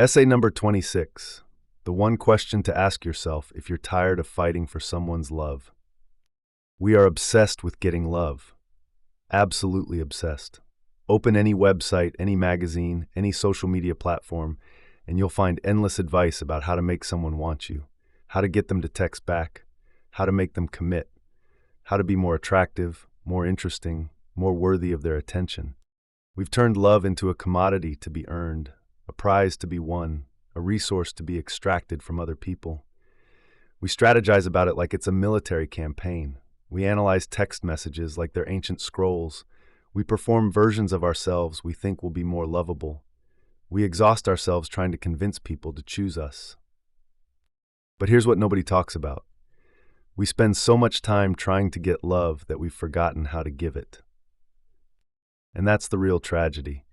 Essay number 26. The one question to ask yourself if you're tired of fighting for someone's love. We are obsessed with getting love. Absolutely obsessed. Open any website, any magazine, any social media platform, and you'll find endless advice about how to make someone want you, how to get them to text back, how to make them commit, how to be more attractive, more interesting, more worthy of their attention. We've turned love into a commodity to be earned, a prize to be won, a resource to be extracted from other people. We strategize about it like it's a military campaign. We analyze text messages like they're ancient scrolls. We perform versions of ourselves we think will be more lovable. We exhaust ourselves trying to convince people to choose us. But here's what nobody talks about. We spend so much time trying to get love that we've forgotten how to give it. And that's the real tragedy.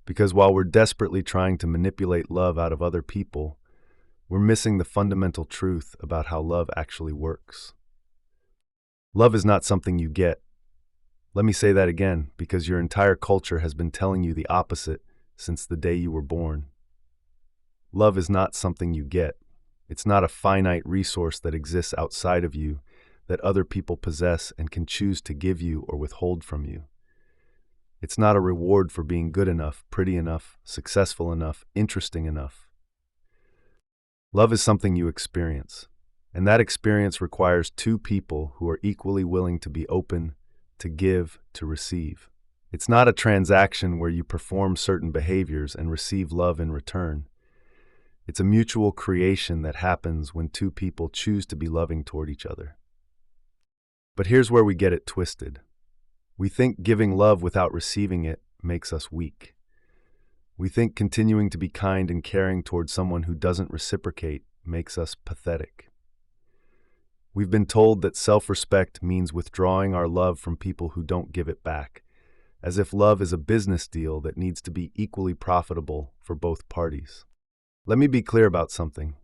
Because while we're desperately trying to manipulate love out of other people, we're missing the fundamental truth about how love actually works. Love is not something you get. Let me say that again, because your entire culture has been telling you the opposite since the day you were born. Love is not something you get. It's not a finite resource that exists outside of you, that other people possess and can choose to give you or withhold from you. It's not a reward for being good enough, pretty enough, successful enough, interesting enough. Love is something you experience, and that experience requires two people who are equally willing to be open, to give, to receive. It's not a transaction where you perform certain behaviors and receive love in return. It's a mutual creation that happens when two people choose to be loving toward each other. But here's where we get it twisted. We think giving love without receiving it makes us weak. We think continuing to be kind and caring toward someone who doesn't reciprocate makes us pathetic. We've been told that self-respect means withdrawing our love from people who don't give it back, as if love is a business deal that needs to be equally profitable for both parties. Let me be clear about something.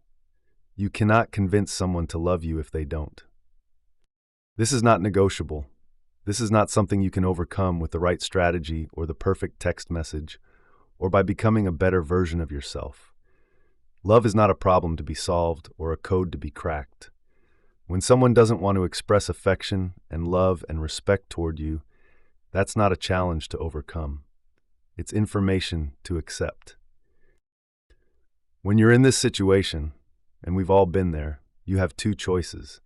You cannot convince someone to love you if they don't. This is not negotiable. This is not something you can overcome with the right strategy or the perfect text message, or by becoming a better version of yourself. Love is not a problem to be solved or a code to be cracked. When someone doesn't want to express affection and love and respect toward you, that's not a challenge to overcome. It's information to accept. When you're in this situation, and we've all been there, you have two choices.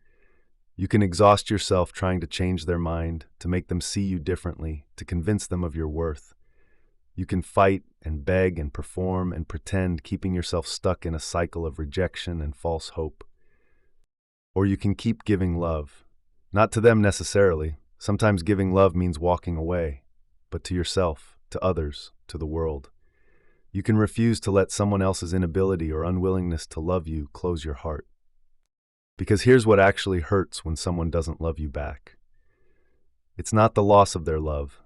You can exhaust yourself trying to change their mind, to make them see you differently, to convince them of your worth. You can fight and beg and perform and pretend, keeping yourself stuck in a cycle of rejection and false hope. Or you can keep giving love. Not to them necessarily. Sometimes giving love means walking away, but to yourself, to others, to the world. You can refuse to let someone else's inability or unwillingness to love you close your heart. Because here's what actually hurts when someone doesn't love you back. It's not the loss of their love.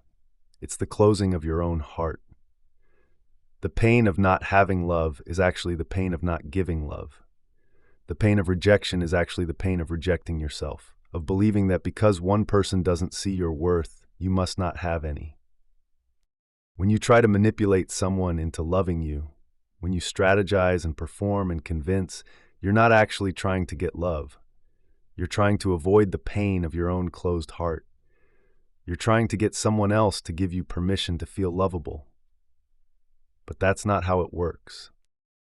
It's the closing of your own heart. The pain of not having love is actually the pain of not giving love. The pain of rejection is actually the pain of rejecting yourself, of believing that because one person doesn't see your worth, you must not have any. When you try to manipulate someone into loving you, when you strategize and perform and convince, you're not actually trying to get love. You're trying to avoid the pain of your own closed heart. You're trying to get someone else to give you permission to feel lovable. But that's not how it works.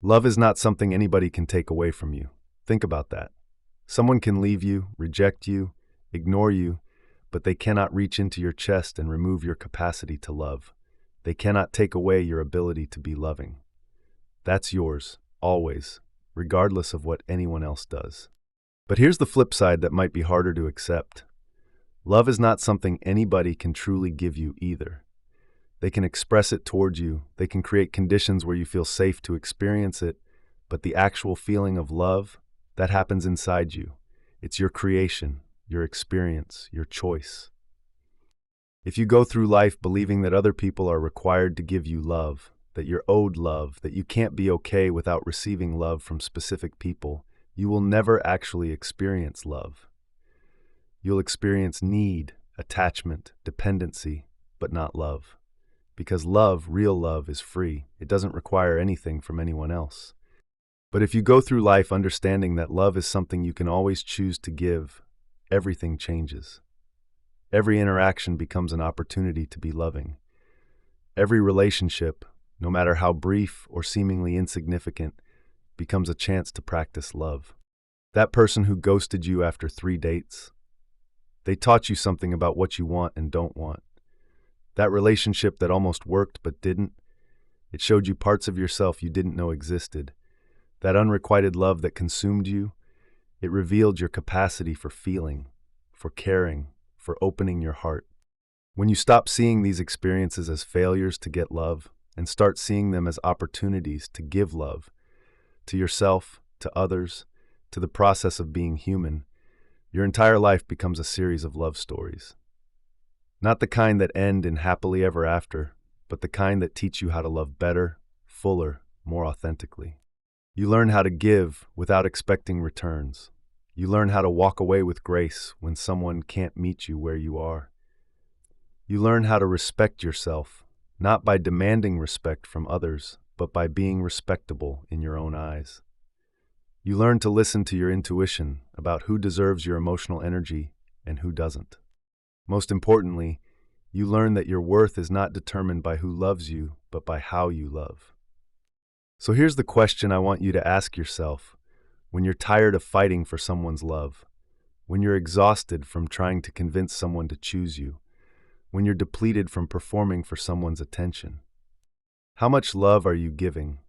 Love is not something anybody can take away from you. Think about that. Someone can leave you, reject you, ignore you, but they cannot reach into your chest and remove your capacity to love. They cannot take away your ability to be loving. That's yours, always, regardless of what anyone else does. But here's the flip side that might be harder to accept. Love is not something anybody can truly give you either. They can express it toward you, they can create conditions where you feel safe to experience it, but the actual feeling of love, that happens inside you. It's your creation, your experience, your choice. If you go through life believing that other people are required to give you love, that you're owed love, that you can't be okay without receiving love from specific people, you will never actually experience love. You'll experience need, attachment, dependency, but not love. Because love, real love, is free. It doesn't require anything from anyone else. But if you go through life understanding that love is something you can always choose to give, everything changes. Every interaction becomes an opportunity to be loving. Every relationship, no matter how brief or seemingly insignificant, becomes a chance to practice love. That person who ghosted you after 3 dates, they taught you something about what you want and don't want. That relationship that almost worked but didn't, it showed you parts of yourself you didn't know existed. That unrequited love that consumed you, it revealed your capacity for feeling, for caring, for opening your heart. When you stop seeing these experiences as failures to get love and start seeing them as opportunities to give love, to yourself, to others, to the process of being human, your entire life becomes a series of love stories. Not the kind that end in happily ever after, but the kind that teach you how to love better, fuller, more authentically. You learn how to give without expecting returns. You learn how to walk away with grace when someone can't meet you where you are. You learn how to respect yourself, not by demanding respect from others, but by being respectable in your own eyes. You learn to listen to your intuition about who deserves your emotional energy and who doesn't. Most importantly, you learn that your worth is not determined by who loves you, but by how you love. So here's the question I want you to ask yourself when you're tired of fighting for someone's love, when you're exhausted from trying to convince someone to choose you, when you're depleted from performing for someone's attention. How much love are you giving?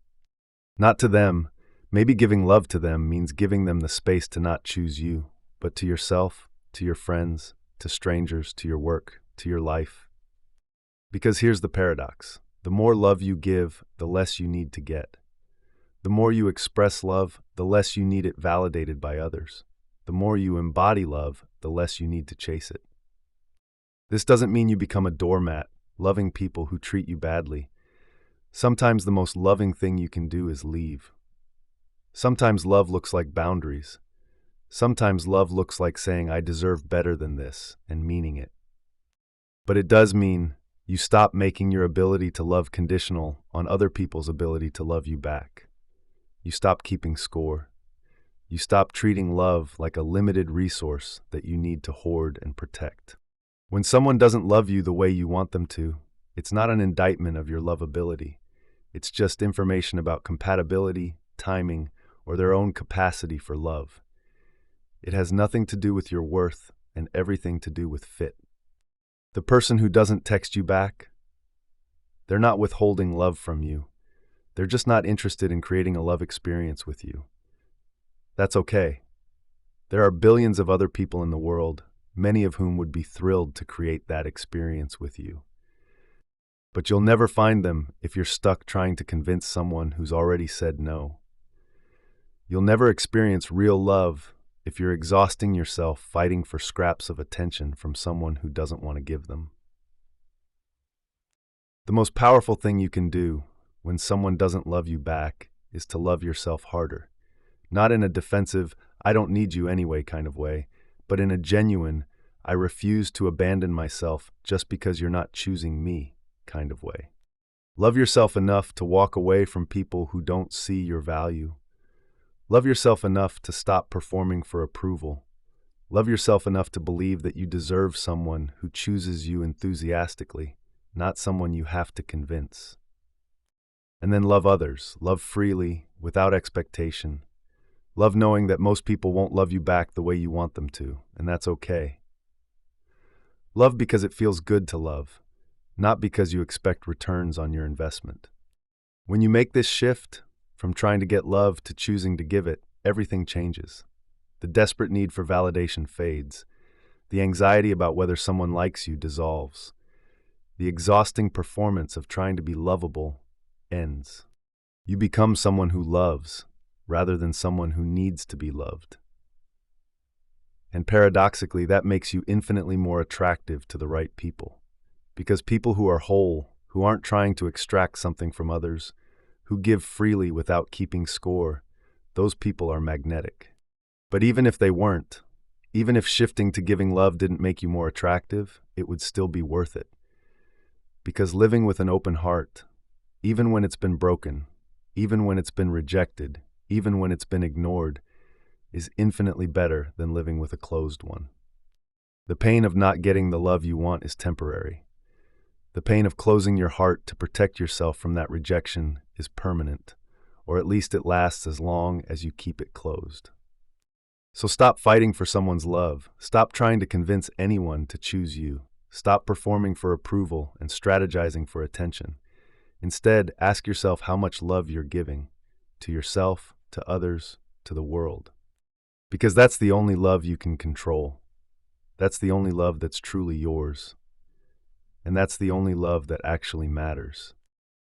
Not to them. Maybe giving love to them means giving them the space to not choose you, but to yourself, to your friends, to strangers, to your work, to your life. Because here's the paradox. The more love you give, the less you need to get. The more you express love, the less you need it validated by others. The more you embody love, the less you need to chase it. This doesn't mean you become a doormat, loving people who treat you badly. Sometimes the most loving thing you can do is leave. Sometimes love looks like boundaries. Sometimes love looks like saying, I deserve better than this, and meaning it. But it does mean you stop making your ability to love conditional on other people's ability to love you back. You stop keeping score. You stop treating love like a limited resource that you need to hoard and protect. When someone doesn't love you the way you want them to, it's not an indictment of your lovability. It's just information about compatibility, timing, or their own capacity for love. It has nothing to do with your worth and everything to do with fit. The person who doesn't text you back, they're not withholding love from you. They're just not interested in creating a love experience with you. That's okay. There are billions of other people in the world, many of whom would be thrilled to create that experience with you. But you'll never find them if you're stuck trying to convince someone who's already said no. You'll never experience real love if you're exhausting yourself fighting for scraps of attention from someone who doesn't want to give them. The most powerful thing you can do when someone doesn't love you back is to love yourself harder. Not in a defensive, I don't need you anyway kind of way, but in a genuine, I refuse to abandon myself just because you're not choosing me kind of way. Love yourself enough to walk away from people who don't see your value. Love yourself enough to stop performing for approval. Love yourself enough to believe that you deserve someone who chooses you enthusiastically, not someone you have to convince. And then love others, love freely, without expectation. Love knowing that most people won't love you back the way you want them to, and that's okay. Love because it feels good to love, not because you expect returns on your investment. When you make this shift, from trying to get love to choosing to give it, everything changes. The desperate need for validation fades. The anxiety about whether someone likes you dissolves. The exhausting performance of trying to be lovable ends. You become someone who loves, rather than someone who needs to be loved. And paradoxically, that makes you infinitely more attractive to the right people. Because people who are whole, who aren't trying to extract something from others, who give freely without keeping score, those people are magnetic. But even if they weren't, even if shifting to giving love didn't make you more attractive, it would still be worth it. Because living with an open heart, even when it's been broken, even when it's been rejected, even when it's been ignored, is infinitely better than living with a closed one. The pain of not getting the love you want is temporary. The pain of closing your heart to protect yourself from that rejection is permanent, or at least it lasts as long as you keep it closed. So stop fighting for someone's love. Stop trying to convince anyone to choose you. Stop performing for approval and strategizing for attention. Instead, ask yourself how much love you're giving to yourself, to others, to the world. Because that's the only love you can control. That's the only love that's truly yours. And that's the only love that actually matters.